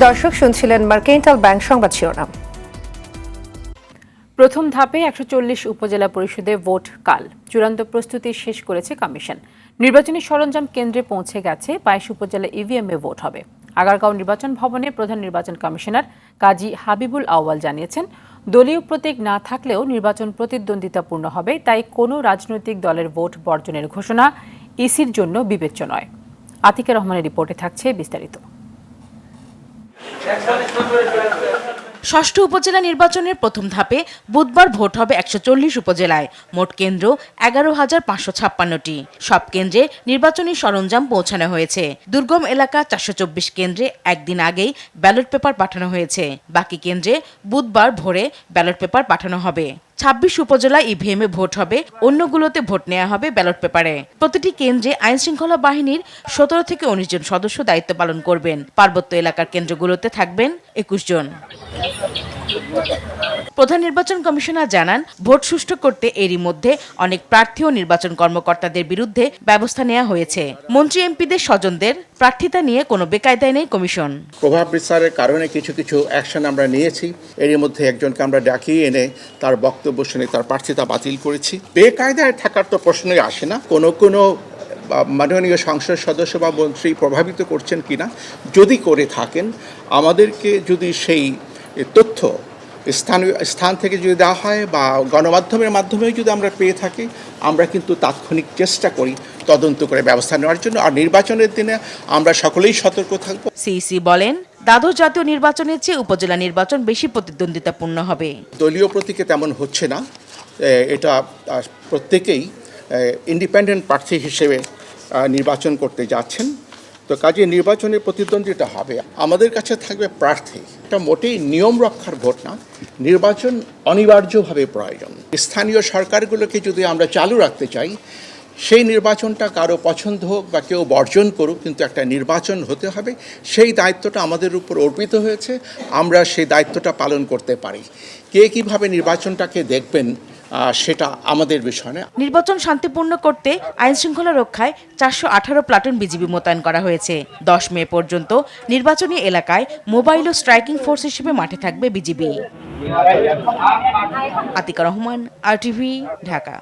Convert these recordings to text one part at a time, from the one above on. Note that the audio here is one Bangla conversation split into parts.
দর্শক শুনছিলেন মার্কেন্টাইল ব্যাংক সংবাদ শিরোনাম। প্রথম ধাপে ১৪০ উপজেলা পরিষদে ভোট কাল। চূড়ান্ত প্রস্তুতি শেষ করেছে কমিশন। নির্বাচনী সরঞ্জাম কেন্দ্রে পৌঁছে গেছে। ২২ উপজেলা ইভিএমে ভোট হবে। আগারগাঁও নির্বাচন ভবনে প্রধান নির্বাচন কমিশনার কাজী হাবিবুল আউয়াল জানিয়েছেন, দলীয় প্রতীক না থাকলেও নির্বাচন প্রতিদ্বন্দ্বিতাপূর্ণ হবে, তাই কোনো রাজনৈতিক দলের ভোট বর্জনের ঘোষণা ইসির জন্য বিবেচ্য নয়। আতিকা রহমানের রিপোর্টে থাকছে বিস্তারিত। ষষ্ঠ উপজেলা নির্বাচনের প্রথম ধাপে বুধবার ভোট হবে ১৪০ উপজেলায়। মোট কেন্দ্র ১১,৫৫৬টি। সব কেন্দ্রে নির্বাচনী সরঞ্জাম পৌঁছানো হয়েছে। দুর্গম এলাকা ৪২৪ কেন্দ্রে একদিন আগেই ব্যালট পেপার পাঠানো হয়েছে। বাকি কেন্দ্রে বুধবার ভোরে ব্যালট পেপার পাঠানো হবে। ২৬ উপজেলা ইভিএমে ভোট হবে, অন্যগুলোতে ভোট নেওয়া হবে ব্যালট পেপারে। প্রতিটি কেন্দ্রে আইনশৃঙ্খলা বাহিনীর ১৭ থেকে ১৯ জন সদস্য দায়িত্ব পালন করবেন। পার্বত্য এলাকার কেন্দ্রগুলোতে থাকবেন ২১ জন। প্রধান নির্বাচন কমিশনার জানান, ভোট সুষ্ঠু করতে এরই মধ্যে অনেক প্রার্থী ও নির্বাচন কর্মকর্তাদের বিরুদ্ধে ব্যবস্থা নেওয়া হয়েছে। মন্ত্রী এমপিদের স্বজনদের প্রার্থিতা নিয়ে কোনো বেকায়দায় নেই কমিশন। প্রভাব বিস্তারের কারণে কিছু অ্যাকশন আমরা নিয়েছি। এরই মধ্যে একজনকে আমরা ডাকিয়ে এনে তার বক্তব্য শুনে তার প্রার্থিতা বাতিল করেছি। বেকায়দায় থাকার তো প্রশ্নই আসে না। কোনো মাননীয় সংসদ সদস্য বা মন্ত্রী প্রভাবিত করছেন কিনা, যদি করে থাকেন আমাদেরকে যদি সেই তথ্য স্থান থেকে যদি দেওয়া হয় বা গণমাধ্যমের মাধ্যমে যদি আমরা পেয়ে থাকি, আমরা কিন্তু তাৎক্ষণিক চেষ্টা করি তদন্ত করে ব্যবস্থা নেওয়ার জন্য। আর নির্বাচনের দিনে আমরা সকলেই সতর্ক থাকব। সিইসি বলেন, দ্বাদশ জাতীয় নির্বাচনের চেয়ে উপজেলা নির্বাচন বেশি প্রতিদ্বন্দ্বিতাপূর্ণ হবে। দলীয় প্রতীকে তেমন হচ্ছে না। এটা প্রত্যেকেই ইন্ডিপেন্ডেন্ট প্রার্থী হিসেবে নির্বাচন করতে যাচ্ছেন। তো কাজে নির্বাচনের প্রতিদ্বন্দ্বিতা হবে। আমাদের কাছে থাকবে প্রার্থী। এটা মোটেই নিয়ম রক্ষার ভোট না, নির্বাচন অনিবার্যভাবে প্রয়োজন। স্থানীয় সরকারগুলোকে যদি আমরা চালু রাখতে চাই, সেই নির্বাচনটা কারো পছন্দ হোক বা কেউ বর্জন করুক, কিন্তু একটা নির্বাচন হতে হবে। সেই দায়িত্বটা আমাদের উপর অর্পিত হয়েছে, আমরা সেই দায়িত্বটা পালন করতে পারি। কে কীভাবে নির্বাচনটাকে দেখবেন সেটা আমাদের বিষয় না। নির্বাচন শান্তিপূর্ণ করতে আইনশৃঙ্খলা রক্ষায় ৪১৮ প্লাটুন বিজিবি মোতায়েন করা হয়েছে। ১০ মে পর্যন্ত নির্বাচনী এলাকায় মোবাইল ও স্ট্রাইকিং ফোর্স হিসেবে মাঠে থাকবে বিজিবি। আতিকা রহমান, আরটিভি, ঢাকা।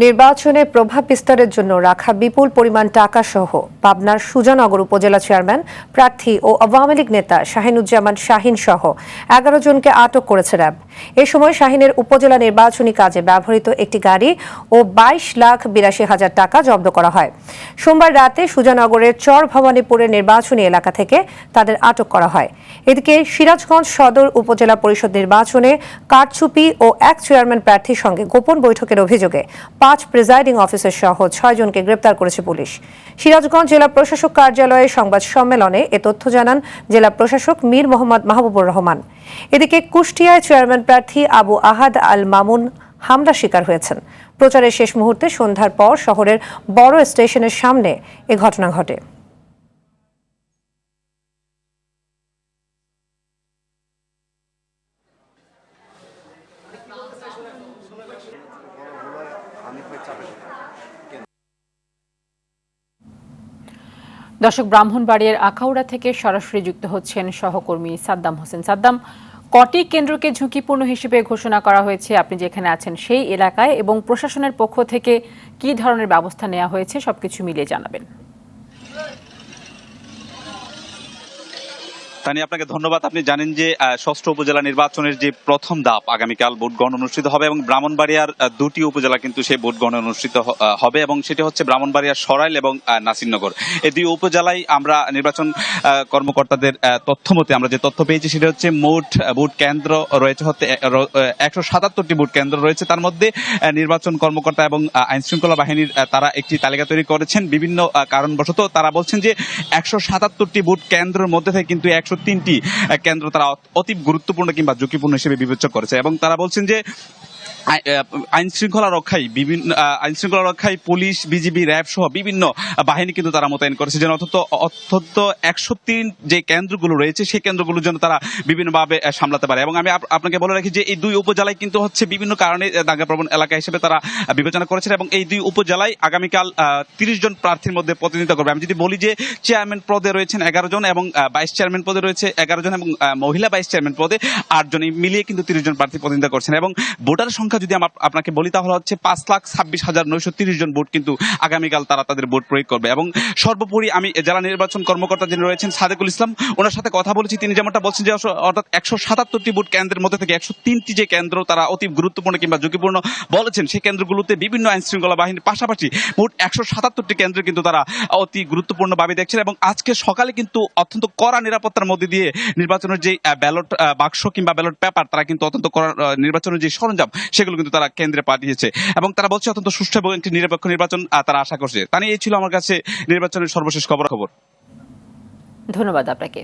নির্বাচনে প্রভাব বিস্তারের জন্য রাখা বিপুল পরিমাণ টাকা সহ পাবনার সুজানগর উপজেলা চেয়ারম্যান প্রার্থী ও আওয়ামী লীগ নেতা শাহিনুজ্জামান শাহিন সহ ১১ জনকে আটক করেছে র্যাব। এ সময় শাহিনের উপজেলা নির্বাচনী কাজে ব্যবহৃত একটি গাড়ি ও ২২,৮২,০০০ টাকা জব্দ করা হয়। সোমবার রাতে সুজানগরের চর ভবানীপুরের নির্বাচনী এলাকা থেকে তাদের আটক করা হয়। এদিকে সিরাজগঞ্জ সদর উপজেলা পরিষদ নির্বাচনে কারচুপি ও এক চেয়ারম্যান প্রার্থীর সঙ্গে গোপন বৈঠকের অভিযোগে ৫ প্রিজাইডিং অফিসার সহ ৬ জনকে গ্রেপ্তার করেছে পুলিশ। সিরাজগঞ্জ জেলা প্রশাসক কার্যালয়ে সংবাদ সম্মেলনে এ তথ্য জানান জেলা প্রশাসক মীর মোহাম্মদ মাহবুবুর রহমান। এদিকে কুষ্টিয়ায় চেয়ারম্যান প্রার্থী আবু আহাদ আল মামুন হামলা শিকার হয়েছেন। প্রচারের শেষ মুহূর্তে সন্ধ্যার পর শহরের বড় স্টেশনের সামনে এ ঘটনা ঘটে। দর্শক, ব্রাহ্মণবাড়িয়ার আখাউড়া থেকে সরাসরি যুক্ত হচ্ছেন সহকর্মী সাদ্দাম হোসেন। সাদ্দাম, কটি কেন্দ্রকে ঝুঁকিপূর্ণ হিসেবে ঘোষণা করা হয়েছে আপনি যেখানে আছেন সেই এলাকায়, এবং প্রশাসনের পক্ষ থেকে কি ধরনের ব্যবস্থা নেওয়া হয়েছে সবকিছু মিলিয়ে জানাবেন। তানি, আপনাকে ধন্যবাদ। আপনি জানেন যে ষষ্ঠ উপজেলা নির্বাচনের যে প্রথম ধাপ আগামীকাল ভোট গণনা অনুষ্ঠিত হবে এবং ব্রাহ্মণবাড়িয়ার দুটি উপজেলা কিন্তু সেই ভোট গণনা অনুষ্ঠিত হবে, এবং সেটি হচ্ছে ব্রাহ্মণবাড়িয়ার সরাইল এবং নাসিরনগর। এই দুই উপজেলায় আমরা নির্বাচন কর্মকর্তাদের তথ্য মতে আমরা যে তথ্য পেয়েছি সেটা হচ্ছে মোট ভোট কেন্দ্র রয়েছে ১৭৭টি ভোট কেন্দ্র রয়েছে। তার মধ্যে নির্বাচন কর্মকর্তা এবং আইন শৃঙ্খলা বাহিনীর তারা একটি তালিকা তৈরি করেছেন। বিভিন্ন কারণবশত তারা বলছেন যে ১৭৭টি ভোট কেন্দ্রের মধ্যে থেকে কিন্তু ১০৩টি কেন্দ্র তারা অতি গুরুত্বপূর্ণ কিংবা ঝুঁকিপূর্ণ হিসেবে বিবেচনা করেছে, এবং তারা বলছেন যে আইন শৃঙ্খলা রক্ষায় পুলিশ, বিজিবি, র্যাব সহ বিভিন্ন বাহিনী কিন্তু তারা মোতায়েন করেছে, যেন অন্তত 103 যে কেন্দ্রগুলো রয়েছে সেই কেন্দ্রগুলোর জন্য তারা বিভিন্নভাবে সামলাতে পারে। এবং আমি আপনাকে বলে রাখি যে এই দুই উপজেলায় কিন্তু হচ্ছে বিভিন্ন কারণে দাঙ্গাপ্রবণ এলাকা হিসেবে তারা বিবেচনা করেছেন এবং এই দুই উপজেলায় আগামীকাল 30 জন প্রার্থীর মধ্যে প্রতিনিধিত্ব করবে। আমি যদি বলি যে চেয়ারম্যান পদে রয়েছেন 11 জন এবং ভাইস চেয়ারম্যান পদে রয়েছে 11 জন এবং মহিলা ভাইস চেয়ারম্যান পদে 8 জন, মিলিয়ে কিন্তু 30 জন প্রার্থী প্রতিনিধিত্ব করছেন। এবং ভোটার সংখ্যা যদি আপনাকে বলি তাহলে হচ্ছে 5,26,930 জন ভোট কিন্তু আগামীকাল তারা তাদের ভোট প্রয়োগ করবে। এবং সর্বোপরি আমি জেলা নির্বাচন কর্মকর্তা যিনি রয়েছেন সাদেকুল ইসলাম, ওনার সাথে কথা বলেছি। তিনি যেমনটা বলছেন যে অর্থাৎ 177টি ভোট কেন্দ্রের মধ্যে থেকে 103টি যে কেন্দ্র তারা অতি গুরুত্বপূর্ণ কিংবা ঝুঁকিপূর্ণ বলেছেন, সেই কেন্দ্রগুলোতে বিভিন্ন আইন শৃঙ্খলা বাহিনীর পাশাপাশি মোট 177টি কেন্দ্রে কিন্তু তারা অতি গুরুত্বপূর্ণ ভাবে দেখছেন। এবং আজকে সকালে কিন্তু অত্যন্ত কড়া নিরাপত্তার মধ্যে দিয়ে নির্বাচনের যে ব্যালট বাক্স কিংবা ব্যালট পেপার তারা কিন্তু অত্যন্ত কড়া নির্বাচনের যে সরঞ্জাম সেগুলো কিন্তু তারা কেন্দ্রে পাঠিয়েছে এবং তারা বলছে অত্যন্ত সুষ্ঠু এবং একটি নিরপেক্ষ নির্বাচন তারা আশা করছে। তাই এই ছিল আমার কাছে নির্বাচনের সর্বশেষ খবর। ধন্যবাদ আপনাকে।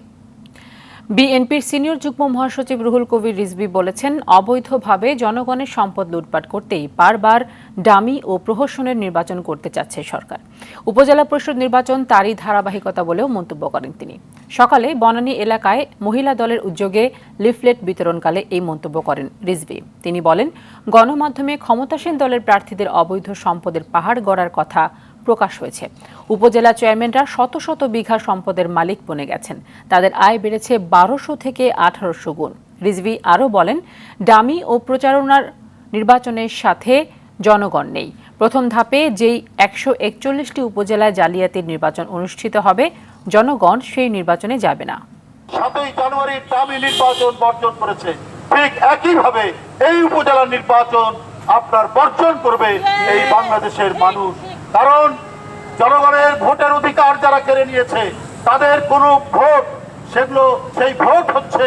বিএনপির সিনিয়র যুগ্ম মহাসচিব রুহুল কবির রিজভী বলেছেন, অবৈধভাবে জনগণের সম্পদ লুটপাট করতেই বারবার ডামি ও প্রহসনের নির্বাচন করতে চাচ্ছে সরকার। উপজেলা পরিষদ নির্বাচন তারই ধারাবাহিকতা বলেও মন্তব্য করেন তিনি। সকালে বনানী এলাকায় মহিলা দলের উদ্যোগে লিফলেট বিতরণকালে এই মন্তব্য করেন রিজভী। তিনি বলেন, গণমাধ্যমে ক্ষমতাসীন দলের প্রার্থীদের অবৈধ সম্পদের পাহাড় গড়ার কথা প্রকাশ হয়েছে। উপজেলা চেয়ারম্যানরা শত শত বিঘা সম্পদের মালিক বনে গেছেন। তাদের আয় বেড়েছে 1200 থেকে 1800 গুণ। রিজভী আরও বলেন, ডামি ও প্রচারণার নির্বাচনের সাথে জনগণ নেই। প্রথম ধাপে যেই 141টি উপজেলায় জালিয়াতির নির্বাচন অনুষ্ঠিত হবে, জনগণ সেই নির্বাচনে যাবে না। 7ই জানুয়ারি ডামি নির্বাচন বর্জন করেছে, ঠিক একইভাবে এই উপজেলা নির্বাচন আপনার বর্জন করবে এই বাংলাদেশের মানুষ। কারণ জনগণের ভোটের অধিকার যারা কেড়ে নিয়েছে তাদের কোনো ভোট, সেই ভোট হচ্ছে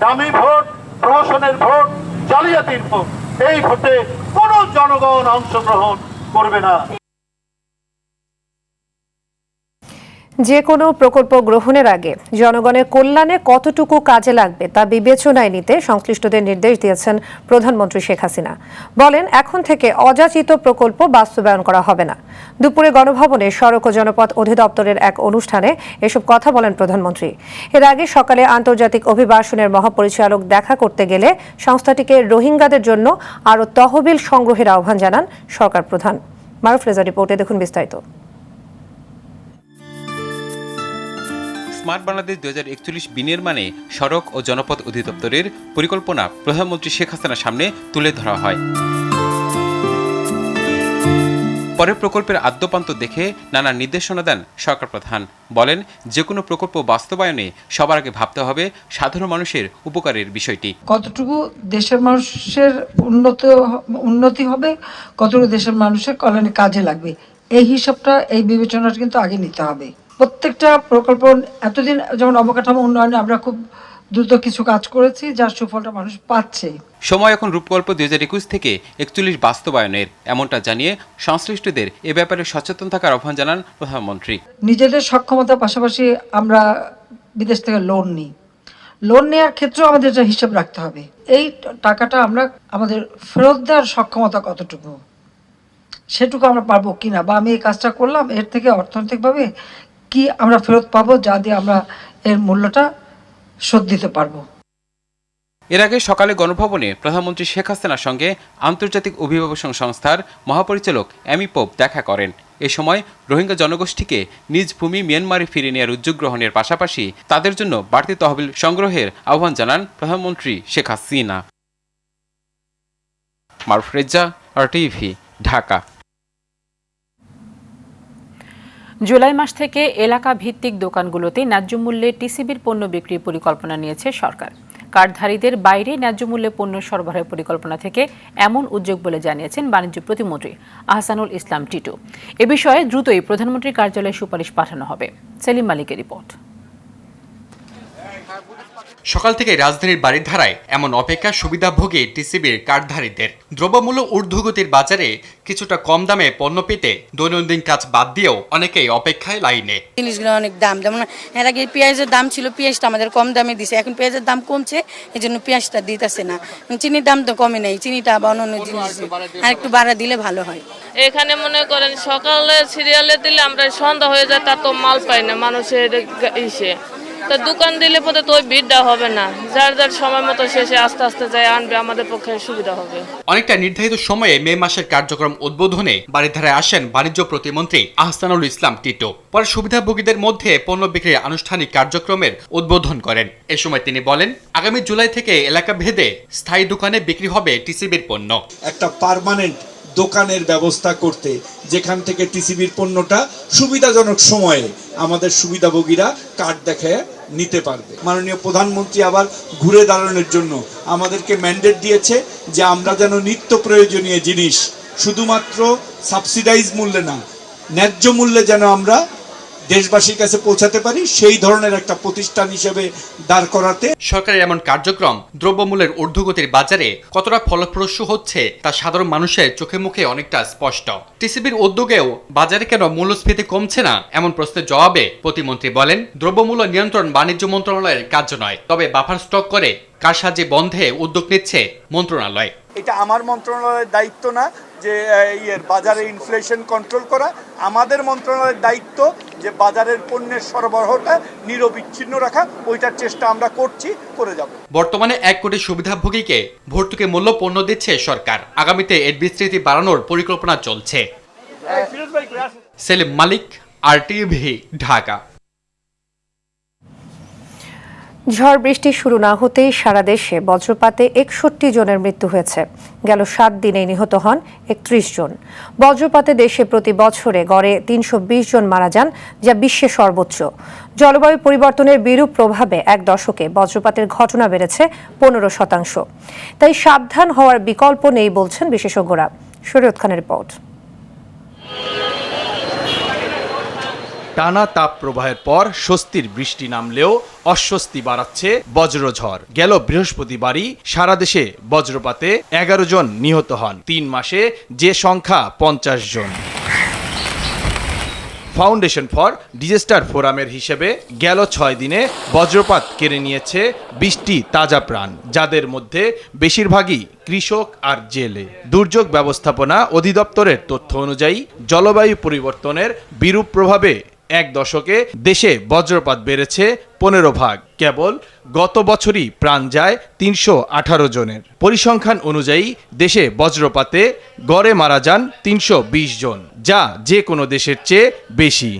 দামি ভোট, প্রহসনের ভোট, জালিয়াতির ভোট। এই ভোটে কোনো জনগণ অংশগ্রহণ করবে না। যে কোনো প্রকল্প গ্রহণের আগে জনগণের কল্যাণে কতটুকু কাজে লাগবে তা বিবেচনায় নিতে সংশ্লিষ্টদের নির্দেশ দিয়েছেন প্রধানমন্ত্রী শেখ হাসিনা। বলেন, এখন থেকে অযাচিত প্রকল্প বাস্তবায়ন করা হবে না। দুপুরে গণভবনে সড়ক ও জনপথ অধিদপ্তরের এক অনুষ্ঠানে এসব কথা বলেন প্রধানমন্ত্রী। এর আগে সকালে আন্তর্জাতিক অভিবাসনের মহাপরিচালক দেখা করতে গেলে সংস্থাটিকে রোহিঙ্গাদের জন্য আরও তহবিল সংগ্রহের আহ্বান জানান সরকার প্রধান। মারুফ রেজা রিপোর্টে দেখুন বিস্তারিত। স্মার্ট বাংলাদেশ 2041 বিনির্মাণে সড়ক ও জনপথ অধিদপ্তরের পরিকল্পনা প্রধানমন্ত্রী শেখ হাসিনার সামনে তুলে ধরা হয়। পরে প্রকল্পের আদ্যপান্ত দেখে নানা নির্দেশনা দেন সরকার প্রধান। বলেন, যে কোনো প্রকল্প বাস্তবায়নে সবার আগে ভাবতে হবে সাধারণ মানুষের উপকারের বিষয়টি। কতটুকু দেশের মানুষের উন্নতি হবে, কতটুকু দেশের মানুষের কল্যাণে কাজে লাগবে, এই হিসাবটা, এই বিবেচনাটা কিন্তু আগে নিতে হবে। প্রত্যেকটা প্রকল্প এতদিন যেমন অবকাঠামো উন্নয়নে আমরা খুব দ্রুত কিছু কাজ করেছি, যার সুফলটা মানুষ পাচ্ছে। সময় এখন রূপকল্প 2021 থেকে 41 বাস্তবায়নের, এমনটা জানিয়ে সংশ্লিষ্টদের এ ব্যাপারে সচেতন থাকার আহ্বান জানান প্রধানমন্ত্রী। নিজেদের সক্ষমতার পাশাপাশি আমরা বিদেশ থেকে লোন নেওয়ার ক্ষেত্রেও আমাদের একটা হিসাব রাখতে হবে। এই টাকাটা আমরা আমাদের ফেরত দেওয়ার সক্ষমতা কতটুকু, সেটুকু আমরা পারবো কিনা, বা আমি এই কাজটা করলাম, এর থেকে অর্থনৈতিকভাবে কি আমরা ফেরত পাবো, যা দিয়ে আমরা এর মূল্যটা শোধ দিতে পারবো। এর আগে সকালে গণভবনে প্রধানমন্ত্রী শেখ হাসিনার সঙ্গে আন্তর্জাতিক অভিবাসন সংস্থার মহাপরিচালক এমি পোপ দেখা করেন। এ সময় রোহিঙ্গা জনগোষ্ঠীকে নিজ ভূমি মিয়ানমারে ফিরিয়ে নেওয়ার উদ্যোগ গ্রহণের পাশাপাশি তাদের জন্য বাড়তি তহবিল সংগ্রহের আহ্বান জানান প্রধানমন্ত্রী শেখ হাসিনা। মারুফ রেজা, RTV, ঢাকা। জুলাই মাস থেকে এলাকা ভিত্তিক দোকানগুলোতে ন্যায্য মূল্যে টিসিবির পণ্য বিক্রির পরিকল্পনা নিয়েছে সরকার। কার্ডধারীদের বাইরে ন্যায্য মূল্যে পণ্য সরবরাহের পরিকল্পনা থেকে এমন উদ্যোগ বলে জানিয়েছেন বাণিজ্য প্রতিমন্ত্রী আহসানুল ইসলাম টিটু। এ বিষয়ে দ্রুতই প্রধানমন্ত্রীর কার্যালয়ে সুপারিশ পাঠানো হবে। সেলিম মালিকের রিপোর্ট। সকাল থেকে রাজধানীর বাড়িধারায় এমন অপেক্ষা সুবিধাভোগী টিসিবির কার্ডধারীদের। দ্রব্যমূল্য ঊর্ধ্বগতির বাজারে কিছুটা কম দামে পণ্য পেতে দৈনন্দিন কাজ বাদ দিয়েও অনেকেই অপেক্ষায় লাইনে। জিনিসগুলো অনেক দাম, যেমন এর আগে পেঁয়াজের দাম ছিল, পেঁয়াজটা আমাদের কম দামে দিছে, এখন পেঁয়াজের দাম কমছে, এই জন্য পেঁয়াজটা দিতেছে না। চিনির দাম তো কমে নেই, চিনিটা বা অন্য জিনিস আর একটু বাড়া দিলে ভালো হয়। এখানে মনে করেন সকালে সিরিয়ালে দিলে আমরা সন্ধ্যা হয়ে যায়, তা তো মাল পাই না মানুষের ইসে, তো দোকান দিলে পরে তো ওই ভিড়টা হবে না, যার যার সময় মতো শেষে আস্তে আস্তে যায় আনবে, আমাদের পক্ষে সুবিধা হবে। অনেকটা নির্ধারিত সময়ে মে মাসের কার্যক্রম উদ্বোধনে বাড়িধারায় আসেন বাণিজ্য প্রতিমন্ত্রী আহসানুল ইসলাম টিটো। পরে সুবিধাভোগীদের মধ্যে পণ্য বিক্রির আনুষ্ঠানিক কার্যক্রমের উদ্বোধন করেন। এ সময় তিনি বলেন, আগামী জুলাই থেকে এলাকা ভেদে স্থায়ী দোকানে বিক্রি হবে টিসিবির পণ্য। একটা পার্মানেন্ট দোকানের ব্যবস্থা করতে, যেখান থেকে টিসিবির পণ্যটা সুবিধাজনক সময়ে আমাদের সুবিধাভোগীরা কার্ড দেখে নিতে পারবে। মাননীয় প্রধানমন্ত্রী আবার ঘুরে দাঁড়ানোর জন্য আমাদেরকে ম্যান্ডেট দিয়েছে যে আমরা যেন নিত্য প্রয়োজনীয় জিনিস শুধুমাত্র সাবসিডাইজ মূল্যে না, ন্যায্য মূল্যে যেন আমরা দেশবাসীর কাছে পৌঁছাতে পারি, সেই ধরনের একটা প্রতিষ্ঠান হিসেবে দাঁড় করাতে সরকারের এমন কার্যক্রম দ্রব্যমূল্যের ঊর্ধ্বগতির বাজারে কতটা ফলপ্রসূ হচ্ছে তা সাধারণ মানুষের চোখে মুখে অনেকটা স্পষ্ট। টিসিবির উদ্যোগেও বাজারে কেন মূল্যস্ফীতি কমছে না এমন প্রশ্নের জবাবে প্রতিমন্ত্রী বলেন, দ্রব্যমূল্য নিয়ন্ত্রণ বাণিজ্য মন্ত্রণালয়ের কার্য নয়, তবে বাফার স্টক করে কারসাজি বন্ধে উদ্যোগ নিচ্ছে মন্ত্রণালয়। এটা আমার মন্ত্রণালয়ের দায়িত্ব না যে বাজারে ইনফ্লেশন কন্ট্রোল করা, আমাদের মন্ত্রণালয়ের দায়িত্ব যে বাজারের পণ্যের সরবরাহটা নিরবিচ্ছিন্ন রাখা, ওইটার চেষ্টা আমরা করছি, করে যাব। বর্তমানে 1 কোটি সুবিধাভোগীকে ভর্তুকি মূল্য পণ্য দিচ্ছে সরকার। আগামীতে এর বিস্তৃতি বাড়ানোর পরিকল্পনা চলছে। সেলিম মালিক, RTV, ঢাকা। ঝড় বৃষ্টি শুরু না হতেই সারা দেশে বজ্রপাতে 61 জনের মৃত্যু হয়েছে। গেল 7 দিনে নিহত হন 31 জন। বজ্রপাতে দেশে প্রতি বছরে গড়ে 320 জন মারা যান, যা বিশ্বে সর্বোচ্চ। জলবায়ু পরিবর্তনের বিরূপ প্রভাবে এক দশকে বজ্রপাতের ঘটনা বেড়েছে 15%। তাই সাবধান হওয়ার বিকল্প নেই বলছেন বিশেষজ্ঞরা। শরীয়ত খানের রিপোর্ট। টানা তাপ প্রবাহের পর স্বস্তির বৃষ্টি নামলেও অস্বস্তি বাড়াচ্ছে বজ্রঝড়। গেল বৃহস্পতিবারই সারা দেশে বজ্রপাতে 11 জন নিহত হন। 3 মাসে যে সংখ্যা 50 জন। ফাউন্ডেশন ফর ডিজাস্টার ফোরামের হিসেবে গেল 6 দিনে বজ্রপাত কেড়ে নিয়েছে 20টি তাজা প্রাণ, যাদের মধ্যে বেশিরভাগই কৃষক আর জেলে। দুর্যোগ ব্যবস্থাপনা অধিদপ্তরের তথ্য অনুযায়ী জলবায়ু পরিবর্তনের বিরূপ প্রভাবে এক দশকে দেশে বজ্রপাত বেড়েছে 15 ভাগ। কেবল গত বছরই প্রাণ যায় 318 জনের। পরিসংখ্যান অনুযায়ী দেশে বজ্রপাতে গড়ে মারা যান 320 জন, যা যে কোনো দেশের চেয়ে বেশি।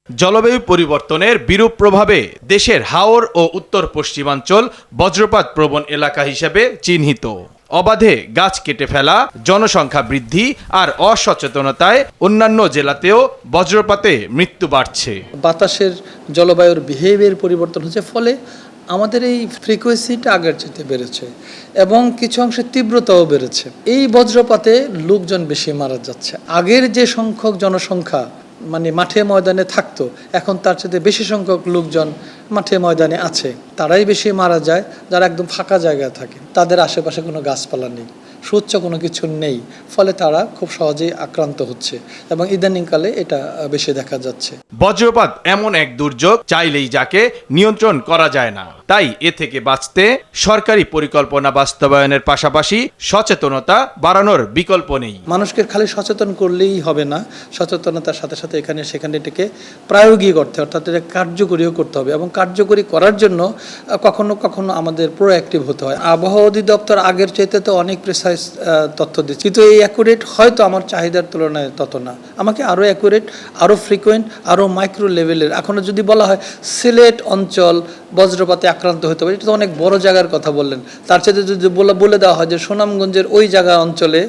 জলবায়ু পরিবর্তনের বিরূপ প্রভাবে দেশের হাওর ও উত্তর পশ্চিমাঞ্চল বজ্রপাত প্রবণ এলাকা হিসেবে চিহ্নিত। অবাধে গাছ কেটে ফেলা, জনসংখ্যা বৃদ্ধি আর অসচেতনতায় অন্যান্য জেলাতেও বজ্রপাতে মৃত্যু বাড়ছে। বাতাসের জলবায়ুর বিহেভিয়ার পরিবর্তন হচ্ছে, ফলে আমাদের এই ফ্রিকোয়েন্সিটা আগের চেয়ে বেড়েছে এবং কিছু অংশে তীব্রতাও বেড়েছে। এই বজ্রপাতে লোকজন বেশি মারা যাচ্ছে। আগের যে সংখ্যক জনসংখ্যা মানে মাঠে ময়দানে থাকতো, এখন তার চেয়ে বেশি সংখ্যক লোকজন মাঠে ময়দানে আছে। তারাই বেশি মারা যায় যারা একদম ফাঁকা জায়গায় থাকে, তাদের আশেপাশে কোনো গাছপালা নেই, সুউচ্চ কোনো কিছু নেই, ফলে তারা খুব সহজেই আক্রান্ত হচ্ছে এবং ইদানিংকালে এটা বেশি দেখা যাচ্ছে। বজ্রপাত এমন এক দুর্যোগ, চাইলেই যাকে নিয়ন্ত্রণ করা যায় না। তাই এ থেকে বাঁচতে সরকারি পরিকল্পনা বাস্তবায়নের পাশাপাশি সচেতনতা বাড়ানোর বিকল্প নেই। মানুষকে খালি সচেতন করলেই হবে না, সচেতনতার সাথে সাথে এখানে সেখানে এটাকে প্রায়োগিক করতে হবে, অর্থাৎ এটা কার্যকরীও করতে হবে এবং কার্যকরী করার জন্য কখনো কখনো আমাদের প্রোঅ্যাক্টিভ হতে হয়। আবহাওয়া অধিদপ্তর আগের চাইতে তো অনেক প্রিসাইজ তথ্য দিচ্ছে, কিন্তু এই অ্যাকুরেট হয়তো আমার চাহিদার তুলনায় তত না। আমাকে আরও অ্যাকুরেট, আরও ফ্রিকোয়েন্ট, আরও মাইক্রো লেভেলের। এখনও যদি বলা হয় সিলেট অঞ্চল বজ্রপাতে আক্রান্ত হতে পারে, এটা তো অনেক বড় জায়গার কথা বললেন। তার সাথে যদি বলে দেওয়া হয় যে সুনামগঞ্জের ওই জায়গা অঞ্চলে,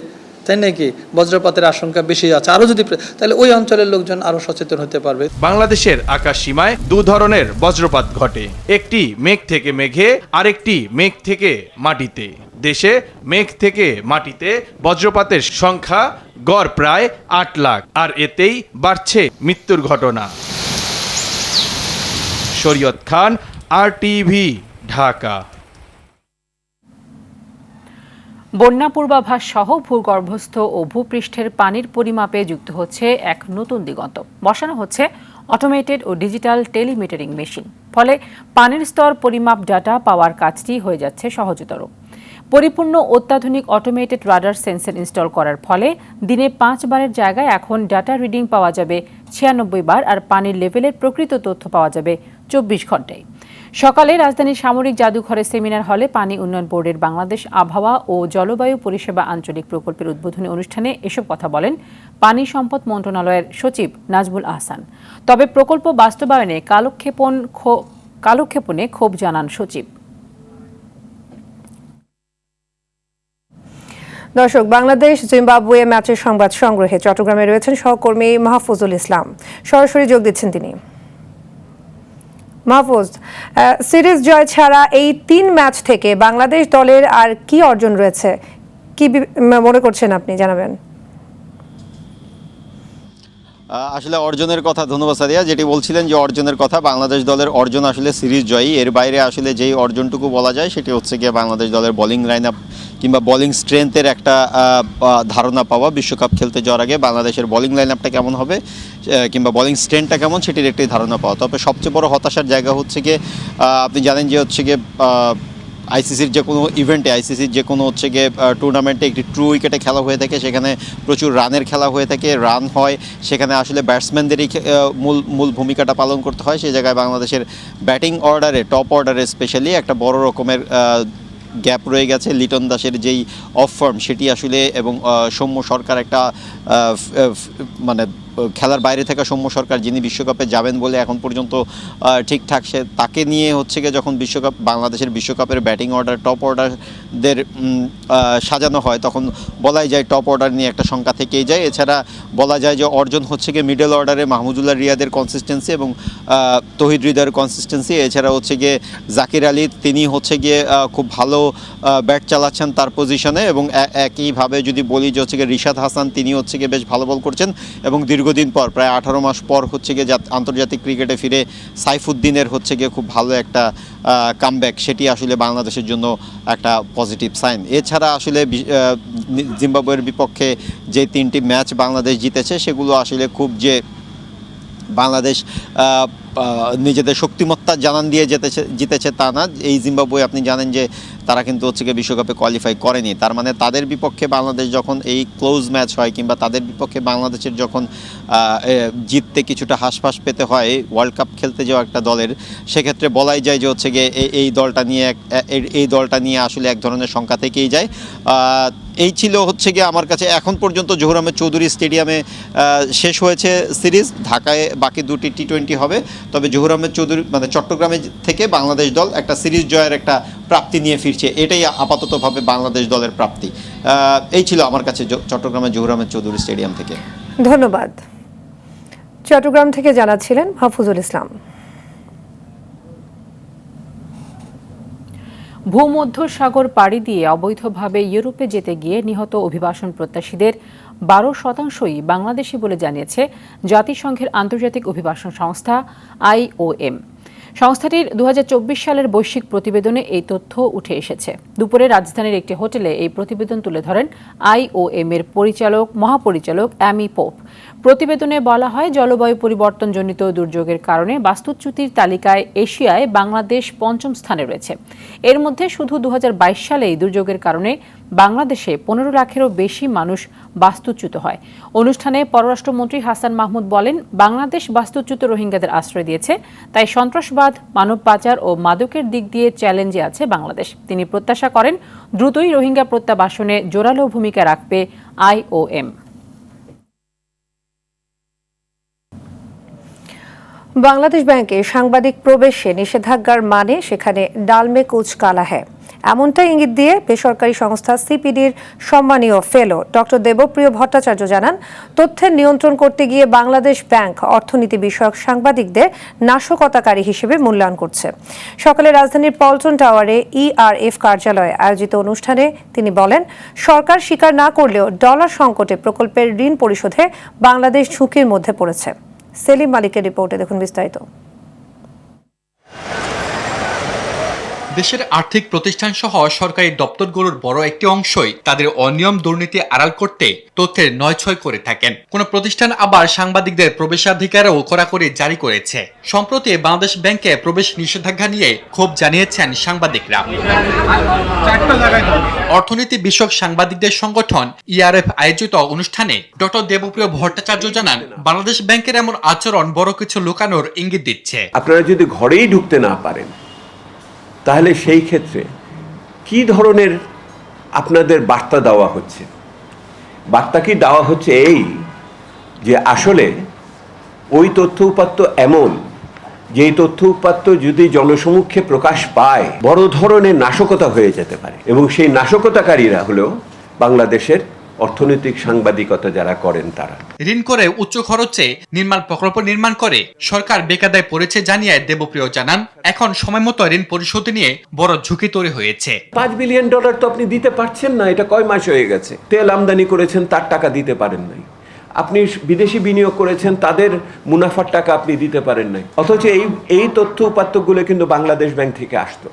তাই নাকি বজ্রপাতের আশঙ্কা বেশি আছে, আরো যদি, তাহলে ওই অঞ্চলের লোকজন আরো সচেতন হতে পারবে। বাংলাদেশের আকাশ সীমায় 2 ধরনের বজ্রপাত ঘটে, একটি মেঘ থেকে মেঘে, আরেকটি মেঘ থেকে মাটিতে। দেশে মেঘ থেকে মাটিতে বজ্রপাতের সংখ্যা গড় প্রায় 8 লাখ, আর এতেই বাড়ছে মৃত্যুর ঘটনা। শরীয়ত খান, RTV ঢাকা। বন্যা পূর্বাভাস সহ ভূগর্ভস্থ ও ভূপৃষ্ঠের পানির পরিমাপে যুক্ত হচ্ছে এক নতুন দিগন্ত। বসানো হচ্ছে অটোমেটেড ও ডিজিটাল টেলিমিটারিং মেশিন। ফলে পানির স্তর পরিমাপ ডাটা পাওয়ার কাজটি হয়ে যাচ্ছে সহজতর। পরিপূর্ণ অত্যাধুনিক অটোমেটেড রাডার সেন্সর ইনস্টল করার ফলে দিনে 5 বারের জায়গায় এখন ডাটা রিডিং পাওয়া যাবে 96 বার, আর পানির লেভেলের প্রকৃত তথ্য পাওয়া যাবে 24 ঘন্টায়। সকালে রাজধানীর সামরিক জাদুঘরে সেমিনার হলে পানি উন্নয়ন বোর্ডের বাংলাদেশ আবহাওয়া ও জলবায়ু পরিষেবা আঞ্চলিক প্রকল্পের উদ্বোধনী অনুষ্ঠানে এসব কথা বলেন পানি সম্পদ মন্ত্রণালয়ের সচিব নাজমুল আহসান। তবে প্রকল্প বাস্তবায়নে কালক্ষেপণে ক্ষোভ জানান সচিব। দর্শক, বাংলাদেশ জিম্বাবুয়ে ম্যাচের সংবাদ সংগ্রহে চট্টগ্রামে রয়েছেন সহকর্মী মাহফুজুল ইসলাম। সরাসরি যোগ দিচ্ছেন তিনি। মাহফুজ, সিরিজ জয় ছাড়া এই 3 ম্যাচ থেকে বাংলাদেশ দলের আর কি অর্জন রয়েছে, কি মনে করছেন আপনি, জানাবেন? আসলে অর্জনের কথা, ধন্যবাদ সাদিয়া, যেটি বলছিলেন যে অর্জনের কথা, বাংলাদেশ দলের অর্জন আসলে সিরিজ জয়ী। এর বাইরে আসলে যেই অর্জনটুকু বলা যায় সেটি হচ্ছে গিয়ে বাংলাদেশ দলের বোলিং লাইন আপ কিংবা বোলিং স্ট্রেংথের একটা ধারণা পাওয়া। বিশ্বকাপ খেলতে যাওয়ার আগে বাংলাদেশের বোলিং লাইন আপটা কেমন হবে কিংবা বোলিং স্ট্রেংথটা কেমন সেটির একটি ধারণা পাওয়া। তবে সবচেয়ে বড় হতাশার জায়গা হচ্ছে গিয়ে আপনি জানেন যে হচ্ছে গিয়ে আইসিসির যে কোনো ইভেন্টে, আইসিসির যে কোনো হচ্ছে গিয়ে টুর্নামেন্টে একটি ট্রু উইকেটে খেলা হয়ে থাকে, সেখানে প্রচুর রানের খেলা হয়ে থাকে, রান হয়, সেখানে আসলে ব্যাটসম্যানদেরই মূল ভূমিকাটা পালন করতে হয়। সেই জায়গায় বাংলাদেশের ব্যাটিং অর্ডারে, টপ অর্ডারে স্পেশালি একটা বড় রকমের গ্যাপ রয়ে গেছে। লিটন দাসের যেই অফ ফর্ম সেটি আসলে, এবং সৌম্য সরকার একটা মানে খেলার বাইরে থাকা সৌম্য সরকার, যিনি বিশ্বকাপে যাবেন বলে এখন পর্যন্ত ঠিকঠাক, সে তাকে নিয়ে হচ্ছে গিয়ে যখন বাংলাদেশের বিশ্বকাপের ব্যাটিং অর্ডার, টপ অর্ডারদের সাজানো হয়, তখন বলাই যায় টপ অর্ডার নিয়ে একটা সংখ্যা থেকেই যায়। এছাড়া বলা যায় যে অর্জন হচ্ছে গিয়ে মিডল অর্ডারে মাহমুদুল্লাহ রিয়াদের কনসিস্টেন্সি এবং তৌহিদ হৃদয়ের কনসিস্টেন্সি। এছাড়া হচ্ছে গিয়ে জাকির আলী, তিনি হচ্ছে গিয়ে খুব ভালো ব্যাট চালাচ্ছেন তার পজিশনে, এবং একইভাবে যদি বলি যে হচ্ছে গিয়ে রিশাদ হাসান, তিনি হচ্ছে গিয়ে বেশ ভালো বল করছেন। এবং দীর্ঘদিন পর, প্রায় 18 মাস পর হচ্ছে গিয়ে আন্তর্জাতিক ক্রিকেটে ফিরে সাইফুদ্দিনের হচ্ছে গিয়ে খুব ভালো একটা কামব্যাক, সেটি আসলে বাংলাদেশের জন্য একটা পজিটিভ সাইন। এছাড়া আসলে জিম্বাবুয়ের বিপক্ষে যে 3টি ম্যাচ বাংলাদেশ জিতেছে, সেগুলো আসলে খুব যে বাংলাদেশ নিজেদের শক্তিমত্তা জানান দিয়ে জিতেছে তা না। এই জিম্বাবুয়ে আপনি জানেন যে তারা কিন্তু হচ্ছে গিয়ে বিশ্বকাপে কোয়ালিফাই করেনি। তার মানে তাদের বিপক্ষে বাংলাদেশ যখন এই ক্লোজ ম্যাচ হয়, কিংবা তাদের বিপক্ষে বাংলাদেশের যখন জিততে কিছুটা হাসফাস পেতে হয় ওয়ার্ল্ড কাপ খেলতে যাওয়া একটা দলের, সেক্ষেত্রে বলাই যায় যে হচ্ছে গিয়ে এই দলটা নিয়ে আসলে এক ধরনের শঙ্কা থেকেই যায়। এই ছিল হচ্ছে গিয়ে আমার কাছে এখন পর্যন্ত জহুর আহমেদ চৌধুরী স্টেডিয়ামে শেষ হয়েছে সিরিজ। ঢাকায় বাকি 2টি টি20 হবে। তবে জহুর আহমেদ চৌধুরী মানে চট্টগ্রামে থেকে বাংলাদেশ দল একটা সিরিজ জয়ের একটা প্রাপ্তি নিয়ে ফিরছে, এটাই আপাততভাবে বাংলাদেশ দলের প্রাপ্তি। এই ছিল আমার কাছে চট্টগ্রামের জহুর আহমেদ চৌধুরী স্টেডিয়াম থেকে। ধন্যবাদ। চট্টগ্রাম থেকে জানাচ্ছিলেন মাহফুজুল ইসলাম। ভূমধ্যসাগর পাড়ি দিয়ে অবৈধভাবে ইউরোপে যেতে গিয়ে নিহত অভিবাসন প্রত্যাশীদের 12%ই বাংলাদেশি বলে জানিয়েছে জাতিসংঘের আন্তর্জাতিক অভিবাসন সংস্থা IOM। সংস্থাটির 2024 সালের বৈশ্বিক প্রতিবেদনে এই তথ্য উঠে এসেছে। দুপুরে রাজধানীর একটি হোটেলে এই প্রতিবেদন তুলে ধরেন IOM এর মহাপরিচালক অ্যামি পোপ। প্রতিবেদনে বলা হয়, জলবায়ু পরিবর্তনজনিত দুর্যোগের কারণে বাস্তুচ্যুতির তালিকায় এশিয়ায় বাংলাদেশ 5ম স্থানে রয়েছে। এর মধ্যে শুধু 2022 সালেই দুর্যোগের কারণে বাংলাদেশে 15 লাখেরও বেশি মানুষ বাস্তুচ্যুত হয়। অনুষ্ঠানে পররাষ্ট্রমন্ত্রী হাসান মাহমুদ বলেন, বাংলাদেশ বাস্তুচ্যুত রোহিঙ্গাদের আশ্রয় দিয়েছে, তাই সন্ত্রাসবাদ, মানব পাচার ও মাদকের দিক দিয়ে চ্যালেঞ্জে আছে বাংলাদেশ। তিনি প্রত্যাশা করেন দ্রুতই রোহিঙ্গা প্রত্যাবাসনে জোরালো ভূমিকা রাখবে IOM। বাংলাদেশ ব্যাংকে সাংবাদিক প্রবেশে নিষেধাজ্ঞার মানে সেখানে ডালমে কুচ কালা হ্যায়, এমনটাই ইঙ্গিত দিয়ে বেসরকারি সংস্থা সিপিডির সম্মানীয় ফেলো ডক্টর দেবপ্রিয় ভট্টাচার্য জানান, তথ্যের নিয়ন্ত্রণ করতে গিয়ে বাংলাদেশ ব্যাংক অর্থনীতি বিষয়ক সাংবাদিকদের নাশকতাকারী হিসেবে মূল্যায়ন করছে। সকালে রাজধানীর পল্টন টাওয়ারে ERF কার্যালয়ে আয়োজিত অনুষ্ঠানে তিনি বলেন, সরকার স্বীকার না করলেও ডলার সংকটে প্রকল্পের ঋণ পরিশোধে বাংলাদেশ ঝুঁকির মধ্যে পড়েছে। সেলিম মালিকের রিপোর্টে দেখুন বিস্তারিত। দেশের আর্থিক প্রতিষ্ঠান সহ সরকারি দপ্তরগুলোর বড় একটি অংশই তাদের অনিয়ম দুর্নীতি আড়াল করতে তথ্যের নয়ছয় করে থাকেন। কোন প্রতিষ্ঠান আবার সাংবাদিকদের প্রবেশাধিকারও কড়াকড়ি জারি করেছে। সম্প্রতি বাংলাদেশ ব্যাংকে প্রবেশ নিষেধাজ্ঞা নিয়ে ক্ষোভ জানিয়েছেন সাংবাদিকরা। অর্থনীতি বিষয়ক সাংবাদিকদের সংগঠন ইআরএফ আয়োজিত অনুষ্ঠানে ডক্টর দেবপ্রিয় ভট্টাচার্য জানান, বাংলাদেশ ব্যাংকের এমন আচরণ বড় কিছু লুকানোর ইঙ্গিত দিচ্ছে। আপনারা যদি ঘরেই ঢুকতে না পারেন তাহলে সেই ক্ষেত্রে কি ধরনের আপনাদের বার্তা দেওয়া হচ্ছে? বার্তা কি দেওয়া হচ্ছে এই যে আসলে ওই তথ্য উপাত্ত এমন যেই তথ্য উপাত্ত যদি জনসমক্ষে প্রকাশ পায় বড় ধরনের নাশকতা হয়ে যেতে পারে, এবং সেই নাশকতাকারীরা হলো বাংলাদেশের অর্থনৈতিক সাংবাদিকতা যারা করেন তারা। ঋণ করে উচ্চ খরচে নির্মাণ প্রকল্প নির্মাণ করে সরকার বেকায়দায় পড়েছে জানিয়ে দেবপ্রিয় জানান, এখন সময়মতো ঋণ পরিশোধ নিয়ে বড় ঝুঁকি তৈরি হয়েছে। $5 বিলিয়ন তো আপনি দিতে পারছেন না, এটা কয় মাস হয়ে গেছে। তেল আমদানি করেছেন, তার টাকা দিতে পারেন নাই। আপনি বিদেশি বিনিয়োগ করেছেন, তাদের মুনাফার টাকা আপনি দিতে পারেন নাই। অথচ এই তথ্য উপাত্তগুলো কিন্তু বাংলাদেশ ব্যাংক থেকে আসতো,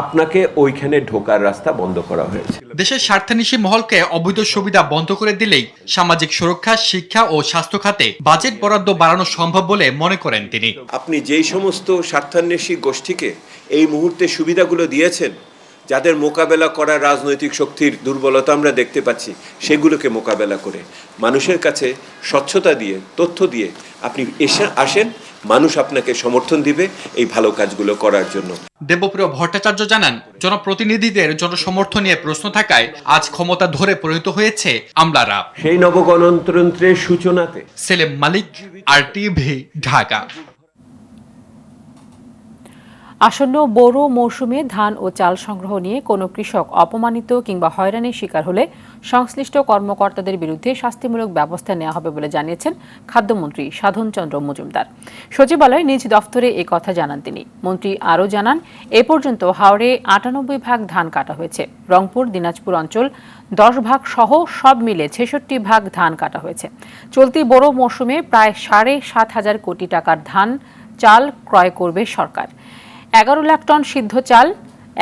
আপনাকে ওইখানে ঢোকার রাস্তা বন্ধ করা হয়েছে। দেশের স্বার্থান্বেষী মহলকে অবৈধ সুবিধা বন্ধ করে দিলেই সামাজিক সুরক্ষা, শিক্ষা ও স্বাস্থ্য খাতে বাজেট বরাদ্দ বাড়ানো সম্ভব বলে মনে করেন তিনি। আপনি যেই সমস্ত স্বার্থান্বেষী গোষ্ঠীকে এই মুহূর্তে সুবিধাগুলো দিয়েছেন, যাদের মোকাবেলা করার রাজনৈতিক শক্তির দুর্বলতা আমরা দেখতে পাচ্ছি, সেগুলোকে মোকাবেলা করে মানুষের কাছে স্বচ্ছতা দিয়ে, তথ্য দিয়ে আপনি আসেন, মানুষ আপনাকে সমর্থন দিবে এই ভালো কাজগুলো করার জন্য। দেবপ্রিয় ভট্টাচার্য জানান, জনপ্রতিনিধিদের জনসমর্থন নিয়ে প্রশ্ন থাকায় আজ ক্ষমতা ধরে পরিণত হয়েছে আমলারা। সেই নবগণতন্ত্রের সূচনাতে সেলিম মালিক, RTV, ঢাকা। আসন্ন বোরো মৌসুমে ধান ও চাল সংগ্রহ নিয়ে কোনো কৃষক অপমানিত কিংবা হয়রানির শিকার হলে সংশ্লিষ্ট কর্মকর্তাদের বিরুদ্ধে শাস্তিমূলক ব্যবস্থা নেওয়া হবে বলে জানিয়েছেন খাদ্যমন্ত্রী সাধন চন্দ্র মজুমদার। সচিবালয়ে নিজ দফতরে এই কথা জানান তিনি। মন্ত্রী আরও জানান, এ পর্যন্ত হাওড়ে 98 ভাগ ধান কাটা হয়েছে। রংপুর, দিনাজপুর অঞ্চল 10 ভাগ সহ সব মিলে 66 ভাগ ধান কাটা হয়েছে। চলতি বোরো মৌসুমে প্রায় 7.5 কোটি টাকার ধান, চাল ক্রয় করবে সরকার। 11 লাখ টন সিদ্ধ চাল,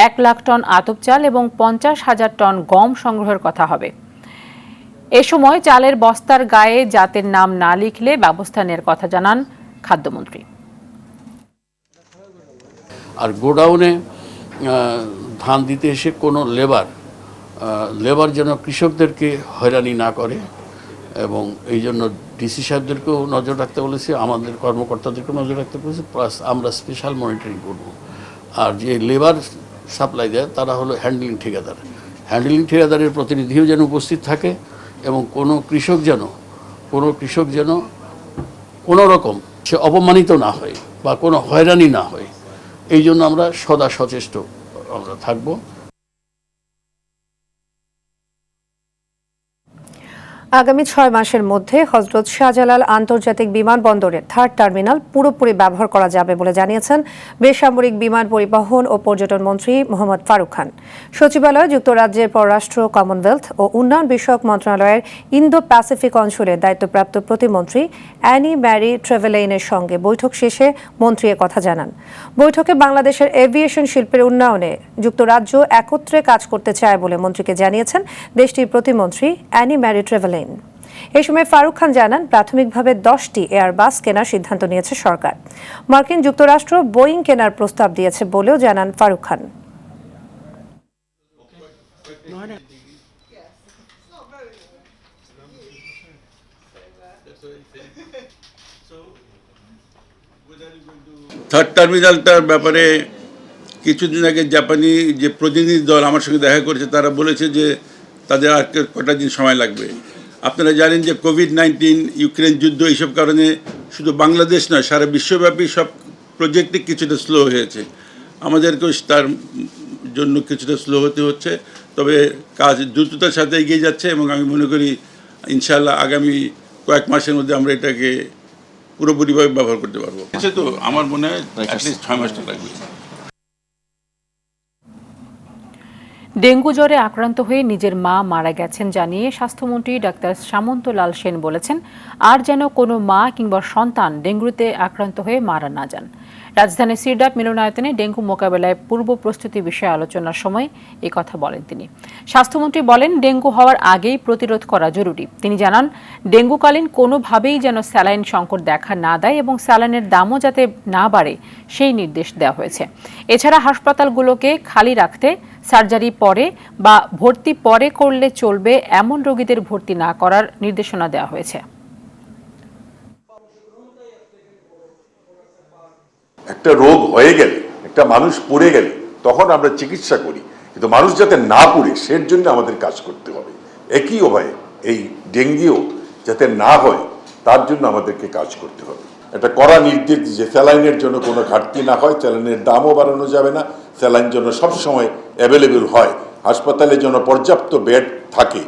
1 লাখ টন আতপ চাল এবং 50,000 টন গম সংগ্রহের কথা হবে। এ সময় চালের বস্তার গায়ে জাতের নাম না লিখলে ব্যবস্থা নেওয়ার কথা জানান খাদ্যমন্ত্রী। আর গোডাউনে ধান দিতে এসে কোনো লেবার যেন কৃষকদেরকে হয়রানি না করে, এবং এই জন্য ডিসি সাহেবদেরকেও নজর রাখতে বলেছি, আমাদের কর্মকর্তাদেরকেও নজর রাখতে বলেছি, প্লাস আমরা স্পেশাল মনিটরিং করব। আর যে লেবার সাপ্লাই দেয় তারা হলো হ্যান্ডলিং ঠিকাদার। হ্যান্ডলিং ঠিকাদারের প্রতিনিধিও যেন উপস্থিত থাকে, এবং কোনো কৃষক যেন কোনো রকম সে অপমানিত না হয় বা কোনো হয়রানি না হয়, এই জন্য আমরা সদা সচেষ্ট আমরা থাকবো। আগামী 6 মাসের মধ্যে হযরত শাহজালাল আন্তর্জাতিক বিমানবন্দরের 3rd টার্মিনাল পুরোপুরি ব্যবহার করা যাবে বলে জানিয়েছেন বেসামরিক বিমান পরিবহন ও পর্যটন মন্ত্রী মোহাম্মদ ফারুক খান। সচিবালয়ে যুক্তরাজ্যের পররাষ্ট্র, কমনওয়েলথ ও উন্নয়ন বিষয়ক মন্ত্রণালয়ের ইন্দো প্যাসিফিক অঞ্চলের দায়িত্বপ্রাপ্ত প্রতিমন্ত্রী অ্যানি ম্যারি ট্রেভেলেইনের সঙ্গে বৈঠক শেষে মন্ত্রী কথা জানান। বৈঠকে বাংলাদেশের এভিয়েশন শিল্পের উন্নয়নে যুক্তরাজ্য একত্রে কাজ করতে চায় বলে মন্ত্রীকে জানিয়েছেন দেশটির প্রতিমন্ত্রী অ্যানি ম্যারি ট্রেভেলেইন। এই সময় ফারুক খান জানান, প্রাথমিকভাবে 10টি এয়ারবাস কেনার সিদ্ধান্ত নিয়েছে সরকার। মার্কিন যুক্তরাষ্ট্র বোয়িং কেনার প্রস্তাব দিয়েছে বলেও জানান ফারুক খান। থার্ড টার্মিনালটার ব্যাপারে কিছুদিন আগে জাপানি যে প্রতিনিধি দল আমার সঙ্গে দেখা করেছে, তারা বলেছে যে তাদের আর কটা দিন সময় লাগবে। আপনারা জানেন যে কোভিড-19, ইউক্রেন যুদ্ধ, এইসব কারণে শুধু বাংলাদেশ নয়, সারা বিশ্বব্যাপী সব প্রজেক্টই কিছুটা স্লো হয়েছে। আমাদেরকেও তার জন্য কিছুটা স্লো হতে হচ্ছে, তবে কাজ দ্রুততার সাথে এগিয়ে যাচ্ছে, এবং আমি মনে করি ইনশাআল্লাহ আগামী কয়েক মাসের মধ্যে আমরা এটাকে পুরোপুরিভাবে ব্যবহার করতে পারবো। তো আমার মনে হয় অ্যাটলিস্ট 6 মাস লাগবে। ডেঙ্গু জ্বরে আক্রান্ত হয়ে নিজের মা মারা গেছেন জানিয়ে স্বাস্থ্যমন্ত্রী ডাক্তার সামন্তলাল সেন বলেছেন, আর যেন কোনো মা কিংবা সন্তান ডেঙ্গুতে আক্রান্ত হয়ে মারা না যান। রাজধানীর সিরডাপ মিলনায়তনে ডেঙ্গু মোকাবেলায় পূর্ব প্রস্তুতি বিষয়ে আলোচনার সময় এই কথা বলেন তিনি। স্বাস্থ্যমন্ত্রী বলেন, ডেঙ্গু হওয়ার আগেই প্রতিরোধ করা জরুরি। তিনি জানান, ডেঙ্গুকালীন কোনোভাবেই যেন স্যালাইন সংকট দেখা না দেয় এবং স্যালাইনের দামও যাতে না বাড়ে সেই নির্দেশ দেওয়া হয়েছে। এছাড়া হাসপাতালগুলোকে খালি রাখতে, সার্জারি পরে বা ভর্তি পরে করলে চলবে এমন রোগীদের ভর্তি না করার নির্দেশনা দেওয়া হয়েছে। একটা রোগ হয়ে গেলে, একটা মানুষ পড়ে গেলে তখন আমরা চিকিৎসা করি, কিন্তু মানুষ যাতে না পড়ে সের জন্য আমাদের কাজ করতে হবে। একই উপায়ে এই ডেঙ্গিও যাতে না হয় তার জন্য আমাদেরকে কাজ করতে হবে। একটা কড়া নির্দেশ যে স্যালাইনের জন্য কোনো ঘাটতি না হয়, স্যালাইনের দামও বাড়ানো যাবে না, স্যালাইন যেন সবসময় অ্যাভেলেবেল হয়, হাসপাতালে যেন পর্যাপ্ত বেড থাকে।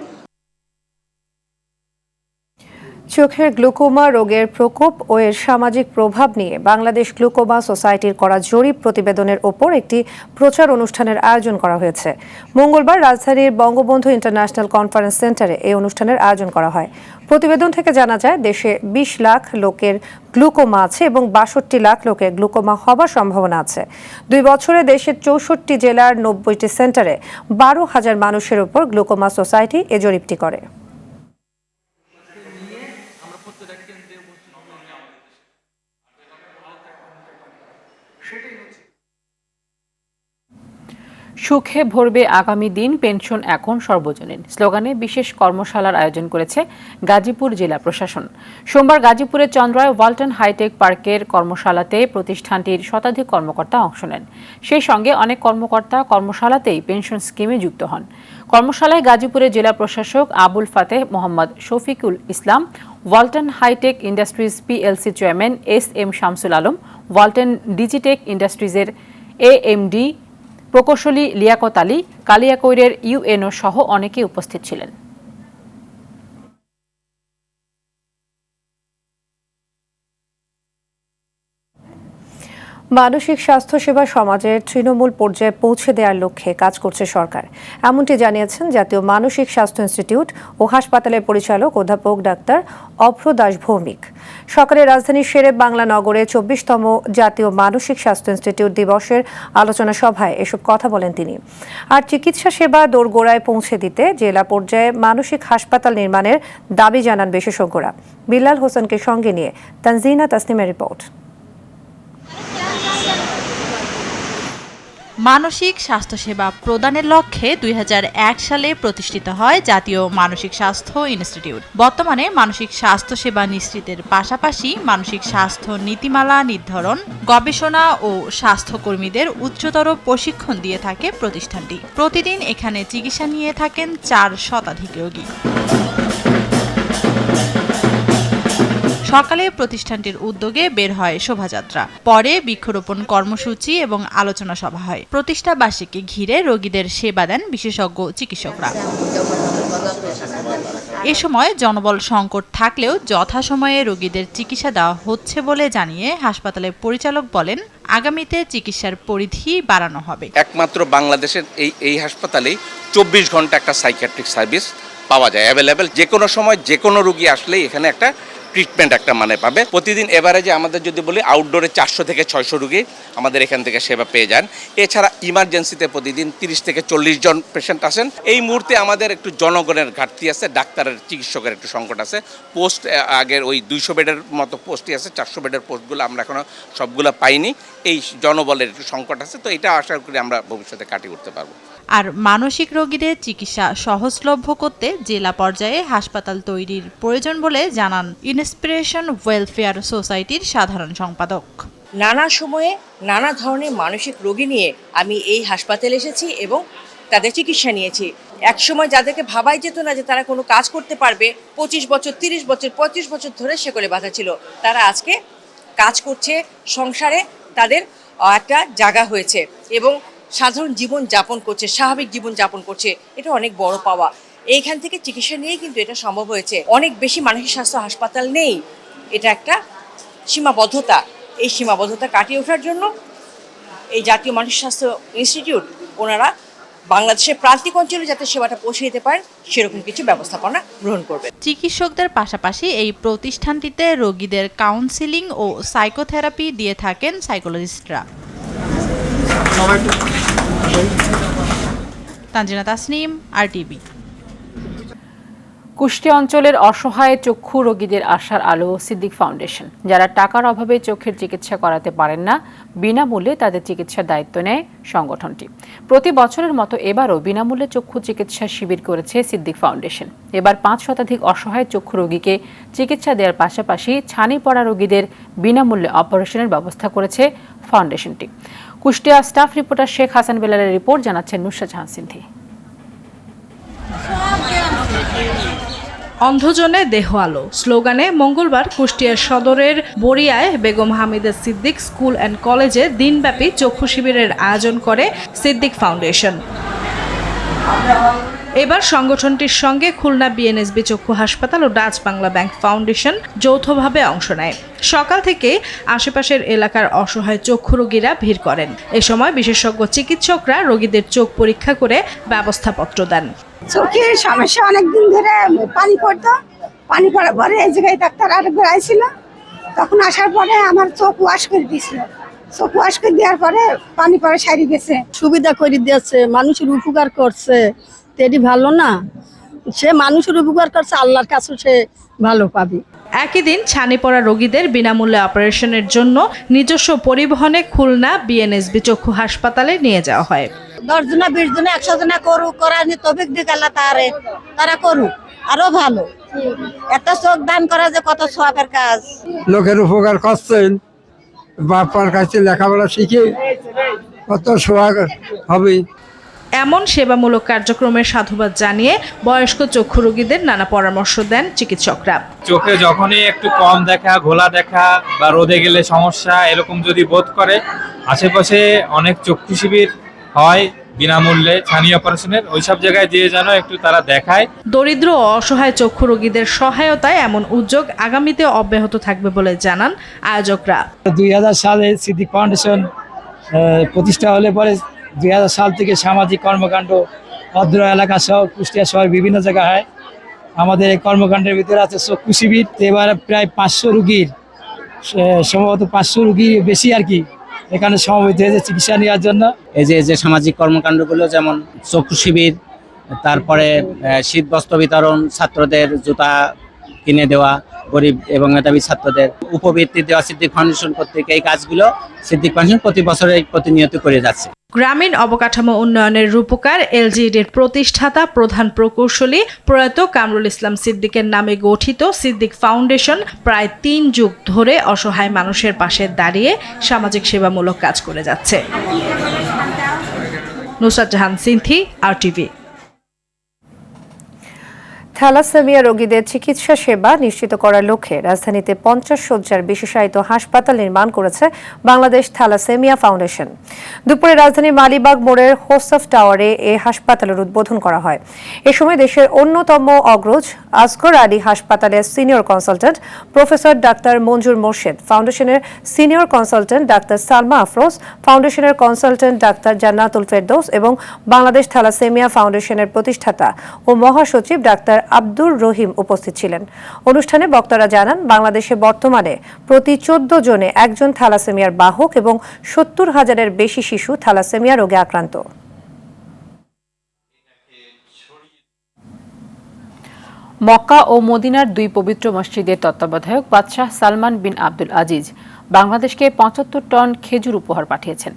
চোখের গ্লুকোমা রোগের প্রকোপ ও এর সামাজিক প্রভাব নিয়ে বাংলাদেশ গ্লুকোমা সোসাইটির করা জরিপ প্রতিবেদনের ওপর একটি প্রচার অনুষ্ঠানের আয়োজন করা হয়েছে। মঙ্গলবার রাজধানীর বঙ্গবন্ধু ইন্টারন্যাশনাল কনফারেন্স সেন্টারে এই অনুষ্ঠানের আয়োজন করা হয়। প্রতিবেদন থেকে জানা যায়, দেশে 20 লাখ লোকের গ্লুকোমা আছে এবং 62 লাখ লোকের গ্লুকোমা হবার সম্ভাবনা আছে। 2 বছরে দেশের 64 জেলার 90টি সেন্টারে 12,000 মানুষের উপর গ্লুকোমা সোসাইটি এ জরিপটি করে। সুখে ভরবে আগামী দিন, পেনশন এখন সর্বজনীন স্লোগানে বিশেষ কর্মশালার আয়োজন করেছে গাজীপুর জেলা প্রশাসন। সোমবার গাজীপুরের চন্দ্রায় ওয়ালটন হাইটেক পার্কের কর্মশালাতে প্রতিষ্ঠানটির শতাধিক কর্মকর্তা অংশ নেন। সেই সঙ্গে অনেক কর্মকর্তা কর্মশালাতেই পেনশন স্কিমে যুক্ত হন। কর্মশালায় গাজীপুরের জেলা প্রশাসক Abul Fateh Mohammad Shafiqul Islam, Walton hi tech industries PLC chairman S M. Shamsul Alam, Walton Digitech ইন্ডাস্ট্রিজের এএমডি প্রকৌশলী লিয়াকত আলী, কালিয়াকৈরের ইউএনও সহ অনেকে উপস্থিত ছিলেন। মানসিক স্বাস্থ্যসেবা সমাজের তৃণমূল পর্যায়ে পৌঁছে দেওয়ার লক্ষ্যে কাজ করছে সরকার, এমনটি জানিয়েছেন জাতীয় মানসিক স্বাস্থ্য ইনস্টিটিউট ও হাসপাতালের পরিচালক অধ্যাপক ডাক্তার অভ্র দাস ভৌমিক। সকালে রাজধানীর শেরে বাংলা নগরে 24তম জাতীয় মানসিক স্বাস্থ্য ইনস্টিটিউট দিবসের আলোচনা সভায় এসব কথা বলেন তিনি। আর চিকিৎসা সেবা দোরগোড়ায় পৌঁছে দিতে জেলা পর্যায়ে মানসিক হাসপাতাল নির্মাণের দাবি জানান বিশেষজ্ঞরা। বিল্লাল হোসেনকে সঙ্গে নিয়ে তানজিনা তাসনিমের রিপোর্ট। মানসিক স্বাস্থ্যসেবা প্রদানের লক্ষ্যে 2001 সালে প্রতিষ্ঠিত হয় জাতীয় মানসিক স্বাস্থ্য ইনস্টিটিউট। বর্তমানে মানসিক স্বাস্থ্যসেবা নিশ্চিতের পাশাপাশি মানসিক স্বাস্থ্য নীতিমালা নির্ধারণ, গবেষণা ও স্বাস্থ্যকর্মীদের উচ্চতর প্রশিক্ষণ দিয়ে থাকে প্রতিষ্ঠানটি। প্রতিদিন এখানে চিকিৎসা নিয়ে থাকেন 4 শতাধিক রোগী। সকালে প্রতিষ্ঠানটির উদ্যোগে বের হয় শোভাযাত্রা, পরে বৃক্ষরোপণ কর্মসূচি এবং আলোচনা সভা হয়। প্রতিষ্ঠা বার্ষিকী ঘিরে রোগীদের সেবা দেন বিশেষজ্ঞ চিকিৎসকরা। এ সময় জনবল সংকট থাকলেও যথাসময়ে রোগীদের চিকিৎসা দেওয়া হচ্ছে বলে জানিয়ে হাসপাতালের পরিচালক বলেন, আগামীতে চিকিৎসার পরিধি বাড়ানো হবে। একমাত্র বাংলাদেশের এই হাসপাতালেই 24 ঘন্টা একটা সাইকিয়াট্রিক সার্ভিস পাওয়া যায়, অ্যাভেলেবেল। যে কোনো সময় যে কোনো রোগী আসলেই এখানে একটা ট্রিটমেন্ট একটা পাবে। প্রতিদিন এভারেজে আমাদের যদি বলি আউটডোরে 400 থেকে 600 রোগী আমাদের এখান থেকে সেবা পেয়ে যান। এছাড়া ইমার্জেন্সিতে প্রতিদিন 30 থেকে 40 জন পেশেন্ট আসেন। এই মুহূর্তে আমাদের একটু জনগণের ঘাটতি আছে, ডাক্তারের চিকিৎসকের একটু সংকট আছে। পোস্ট আগের ওই 200 বেডের মতো পোস্টই আছে, 400 বেডের পোস্টগুলো আমরা এখনো সবগুলো পাইনি। এই জনবলের একটু সংকট আছে, তো এটা আশা করি আমরা ভবিষ্যতে কাটিয়ে উঠতে পারবো। আর মানসিক রোগীদের চিকিৎসা সহজলভ্য করতে জেলা পর্যায়ে হাসপাতাল তৈরির প্রয়োজন বলে জানান ইন্সপিরেশন ওয়েলফেয়ার সোসাইটির সাধারণ সম্পাদক। নানা সময়ে নানা ধরনের মানসিক রোগী নিয়ে আমি এই হাসপাতালে এসেছি এবং তাদের চিকিৎসা নিয়েছি। একসময় যাদেরকে ভাবাই যেত না যে তারা কোনো কাজ করতে পারবে, 25 বছর 30 বছর 35 বছর ধরে শেকলে বাঁধা ছিল, তারা আজকে কাজ করছে, সংসারে তাদের একটা জায়গা হয়েছে এবং সাধারণ জীবন যাপন করছে, স্বাভাবিক জীবন যাপন করছে। এটা অনেক বড় পাওয়া। এইখান থেকে চিকিৎসা নিয়েই কিন্তু এটা সম্ভব হয়েছে। অনেক বেশি মানসিক স্বাস্থ্য হাসপাতাল নেই, এটা একটা সীমাবদ্ধতা। এই সীমাবদ্ধতা কাটিয়ে ওঠার জন্য এই জাতীয় মানসিক স্বাস্থ্য ইনস্টিটিউট ওনারা বাংলাদেশের প্রান্তিক অঞ্চলে যাতে সেবাটা পৌঁছে দিতে পারেন সেরকম কিছু ব্যবস্থাপনা গ্রহণ করবে। চিকিৎসকদের পাশাপাশি এই প্রতিষ্ঠানটিতে রোগীদের কাউন্সেলিং ও সাইকোথেরাপি দিয়ে থাকেন সাইকোলজিস্টরা। তানজিনা তাসনিম, RTV। কুষ্টিয়া অঞ্চলের অসহায় চক্ষু রোগীদের আশার আলো সিদ্দিক ফাউন্ডেশন। যারা টাকার অভাবে চোখের চিকিৎসা করাতে পারেন না, বিনামূল্যে তাদের চিকিৎসার দায়িত্ব নেয় সংগঠনটি। প্রতি বছরের মতো এবারও বিনামূল্যে চক্ষু চিকিৎসা শিবির করেছে সিদ্দিক ফাউন্ডেশন। এবার 5 শতাধিক অসহায় চক্ষু রোগীকে চিকিৎসা দেওয়ার পাশাপাশি ছানি পড়া রোগীদের বিনামূল্যে অপারেশনের ব্যবস্থা করেছে ফাউন্ডেশনটি। কুষ্টিয়া স্টাফ রিপোর্টার শেখ হাসান বেলালের রিপোর্ট, জানাচ্ছেন নুসরাত জাহান সিন্ধি। অন্ধজনে দেহ আলো স্লোগানে মঙ্গলবার কুষ্টিয়া সদরের বড়িয়ায় বেগম হামিদা সিদ্দিক স্কুল অ্যান্ড কলেজে দিনব্যাপী চক্ষু শিবিরের আয়োজন করে সিদ্দিক ফাউন্ডেশন। এবার সংগঠনটির সঙ্গে খুলনা বিএনএসবি চক্ষু হাসপাতাল ও ডাচ বাংলা ব্যাংক ফাউন্ডেশন যৌথভাবে অংশ নেয়। সকাল থেকে আশেপাশের এলাকার অসহায় চক্ষু রোগীরা ভিড় করেন। এ সময় বিশেষজ্ঞ চিকিৎসকরা রোগীদের চোখ পরীক্ষা করে ব্যবস্থাপত্র দেন। চোখের সমস্যা অনেকদিন ধরে পানি পড়তো, পানি পড়ার পরে এই জায়গায় ডাক্তার আরেকবার আইছিল, তখন আসার পরে আমার চোখ ওয়াশ করে দিয়েছিল। চোখ ওয়াশ করে দেওয়ার পরে পানি পড়া সারি গেছে, সুবিধা করে দিয়েছে, মানুষের উপকার করছে, তেটি ভালো না? সে মানুষের উপকার করছে, আল্লাহর কাছে সে ভালো পাবে। একই দিন ছানি পড়া রোগীদের বিনামূল্যে অপারেশনের জন্য নিজস্ব পরিবহনে খুলনা বিএনএসবি চক্ষু হাসপাতালে নিয়ে যাওয়া হয়। 10 জনা 20 জনা 100 জনা করুক, করার তৌফিক দিক আল্লাহ তারা করুক, আরো ভালো। একটা চোখ দান করা যে কত সওয়াবের কাজ। লোকের উপকার করছেন, বাপার কাছে লেখাপড়া শিখে কত সোহাগ হবে। এমন সেবামূলক কার্যক্রমের সাধুবাদ জানিয়ে বয়স্ক চক্ষু রোগীদের নানা পরামর্শ দেন চিকিৎসকরা। চোখে যখনই একটু কম দেখা, ঘোলা দেখা বা রোদে গেলে সমস্যা এরকম যদি বোধ করে, আশেপাশে অনেক চক্ষু শিবির হয় বিনামূল্যে ছানি অপারেশনের, ওইসব জায়গায় দিয়ে যেন একটু তারা দেখায়। দরিদ্র ও অসহায় চক্ষু রোগীদের সহায়তায় এমন উদ্যোগ আগামীতে অব্যাহত থাকবে বলে জানান আয়োজকরা। 2000 সালে সিদ্দিক ফাউন্ডেশন প্রতিষ্ঠা হলে পরে 2000 সাল থেকে সামাজিক কর্মকাণ্ড ভদ্র এলাকা সহ কুষ্টিয়া শহর বিভিন্ন জায়গায় হয়। আমাদের এই কর্মকাণ্ডের ভিতরে আছে চক্ষু শিবির। এবার প্রায় 500 রুগীর, সম্ভবত 500 রুগীর বেশি আর কি, এখানে সমবেত হয়েছে চিকিৎসা নেওয়ার জন্য। এই যে সামাজিক কর্মকাণ্ডগুলো, যেমন চক্ষু শিবির, তারপরে শীত বস্ত্র বিতরণ, ছাত্রদের জুতা কিনে দেওয়া, গরিব এবং মেধাবী ছাত্রদের উপবৃত্তি দেওয়া সিদ্দিক ফাউন্ডেশন কর্তৃক, এই কাজগুলো সিদ্দিক ফাউন্ডেশন প্রতি বছরে প্রতিনিয়ত করে যাচ্ছে। গ্রামীণ অবকাঠামো উন্নয়নের রূপকার এলজিইডির প্রতিষ্ঠাতা প্রধান প্রকৌশলী প্রয়াত কামরুল ইসলাম সিদ্দিকের নামে গঠিত সিদ্দিক ফাউন্ডেশন প্রায় 3 যুগ ধরে অসহায় মানুষের পাশে দাঁড়িয়ে সামাজিক সেবামূলক কাজ করে যাচ্ছে। নুসরাত জাহান সিন্ধি, RTV। থ্যালাসেমিয়া রোগীদের চিকিৎসা সেবা নিশ্চিত করার লক্ষ্যে রাজধানীতে 50 শয্যার বিশেষায়িত হাসপাতাল নির্মাণ করেছে বাংলাদেশ থ্যালাসেমিয়া ফাউন্ডেশন। দুপুরে রাজধানীর মালিবাগ মোড়ের হোসফ টাওয়ারে এই হাসপাতালের উদ্বোধন করা হয়। এ সময় দেশের অন্যতম অগ্রজ আসগর আলী হাসপাতালের সিনিয়র কনসালটেন্ট প্রফেসর ডাক্তার মঞ্জুর মোর্শেদ, ফাউন্ডেশনের senior consultant doctor Salma Afroz, ফাউন্ডেশনের কনসালটেন্ট ডাক্তার জান্নাতুল ফেরদৌস এবং বাংলাদেশ থ্যালাসেমিয়া ফাউন্ডেশনের প্রতিষ্ঠাতা ও মহাসচিব ডাক্তার আব্দুর রহিম উপস্থিত ছিলেন। অনুষ্ঠানে বক্তারা জানান, বাংলাদেশে বর্তমানে প্রতি 14 জনে একজন থ্যালাসেমিয়ার বাহক এবং 70,000-এর বেশি শিশু থ্যালাসেমিয়া রোগে আক্রান্ত। মক্কা ও মদিনার 2 পবিত্র মসজিদের তত্ত্বাবধায়ক বাদশাহ সালমান বিন আব্দুল আজিজ বাংলাদেশকে 75 টন খেজুর উপহার পাঠিয়েছেন।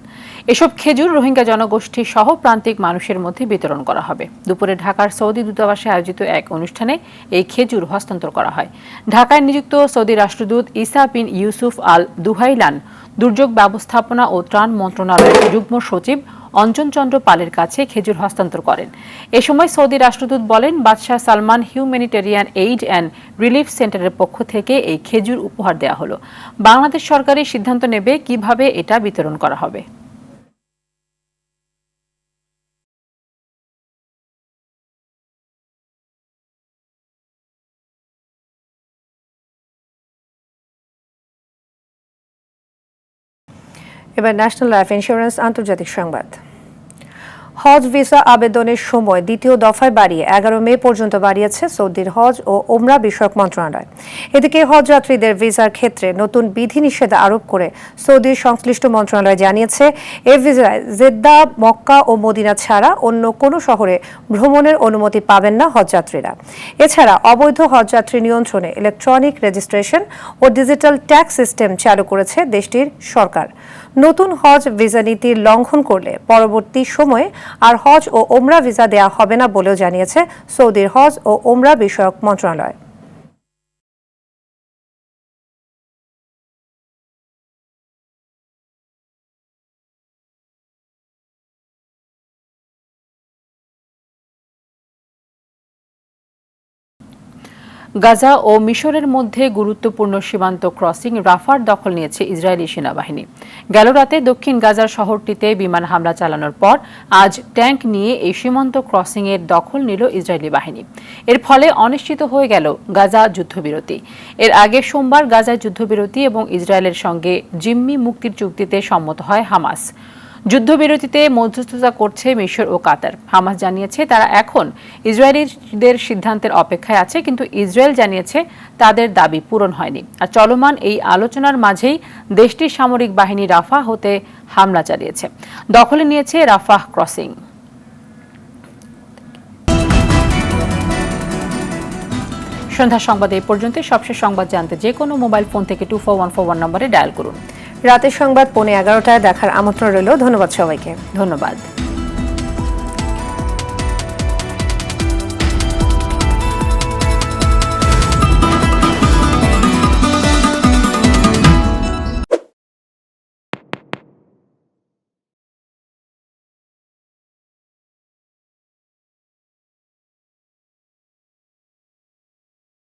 এসব খেজুর রোহিঙ্গা জনগোষ্ঠী সহ প্রান্তিক মানুষের মধ্যে বিতরণ করা হবে। দুপুরে ঢাকার সৌদি দূতাবাসে আয়োজিত এক অনুষ্ঠানে এই খেজুর হস্তান্তর করা হয়। ঢাকায় নিযুক্ত সৌদি রাষ্ট্রদূত ইসা বিন ইউসুফ আল দুহাইলান দুর্যোগ ব্যবস্থাপনা ও ত্রাণ মন্ত্রণালয়ের যুগ্ম সচিব অঞ্জন চন্দ্র পালের কাছে খেজুর হস্তান্তর করেন। এ সময় সৌদি রাষ্ট্রদূত বলেন, বাদশাহ Salman humanitarian aid and relief সেন্টারের পক্ষ থেকে এই খেজুর উপহার দেওয়া হলো। বাংলাদেশ সরকারই সিদ্ধান্ত নেবে কিভাবে এটা বিতরণ করা হবে। এবার ন্যাশনাল লাইফ ইন্স্যুরেন্স আন্তর্জাতিক সংবাদ। হজ ভিসা আবেদনের সময় দ্বিতীয় দফায় বাড়িয়ে 11 মে পর্যন্ত বাড়িয়েছে সৌদির হজ ও ওমরা বিষয়ক মন্ত্রণালয়। এদিকে হজ যাত্রীদের ভিসার ক্ষেত্রে নতুন বিধিনিষেধ আরোপ করে সৌদির সংশ্লিষ্ট মন্ত্রণালয় জানিয়েছে, এই ভিসায় জেদ্দা, মক্কা ও মদিনা ছাড়া অন্য কোনো শহরে ভ্রমণের অনুমতি পাবেন না হজযাত্রীরা। এছাড়া অবৈধ হজযাত্রী নিয়ন্ত্রণে ইলেকট্রনিক রেজিস্ট্রেশন ও ডিজিটাল ট্যাক্স সিস্টেম চালু করেছে দেশটির সরকার। নতুন হজ ভিসা নীতির লঙ্ঘন করলে পরবর্তী সময়ে আর হজ ও ওমরা ভিসা দেয়া হবে না বলেও জানিয়েছে সৌদির হজ ও ওমরা বিষয়ক মন্ত্রণালয়। গাজা ও মিশরের মধ্যে গুরুত্বপূর্ণ সীমান্ত ক্রসিং রাফার দখল নিয়েছে ইসরায়েলি সেনাবাহিনী। গেল রাতে দক্ষিণ গাজার শহরটিতে বিমান হামলা চালানোর পর আজ ট্যাঙ্ক নিয়ে এই সীমান্ত ক্রসিং এর দখল নিল ইসরায়েলি বাহিনী। এর ফলে অনিশ্চিত হয়ে গেল গাজা যুদ্ধবিরতি। এর আগে সোমবার গাজায় যুদ্ধবিরতি এবং ইসরায়েলের সঙ্গে জিম্মি মুক্তির চুক্তিতে সম্মত হয় হামাস। যুদ্ধবিরতিতে মধ্যস্থতা করছে মিশর ও কাতার। হামাস জানিয়েছে তারা এখন ইসরায়েলিদের সিদ্ধান্তের অপেক্ষায় আছে, কিন্তু ইসরায়েল জানিয়েছে তাদের দাবি পূরণ হয়নি। আর চলমান এই আলোচনার মাঝেই দেশটির সামরিক বাহিনী রাফা হতে হামলা চালিয়েছে, দখলে নিয়েছে রাফাহ ক্রসিং। সন্ধ্যা সংবাদ এই পর্যন্ত। সবশেষ সংবাদ জানতে যে কোনো মোবাইল ফোন থেকে 24141 নম্বরে ডায়াল করুন। রাতের সংবাদ 11:15 দেখার আমন্ত্রণ রইল। ধন্যবাদ সবাইকে। ধন্যবাদ।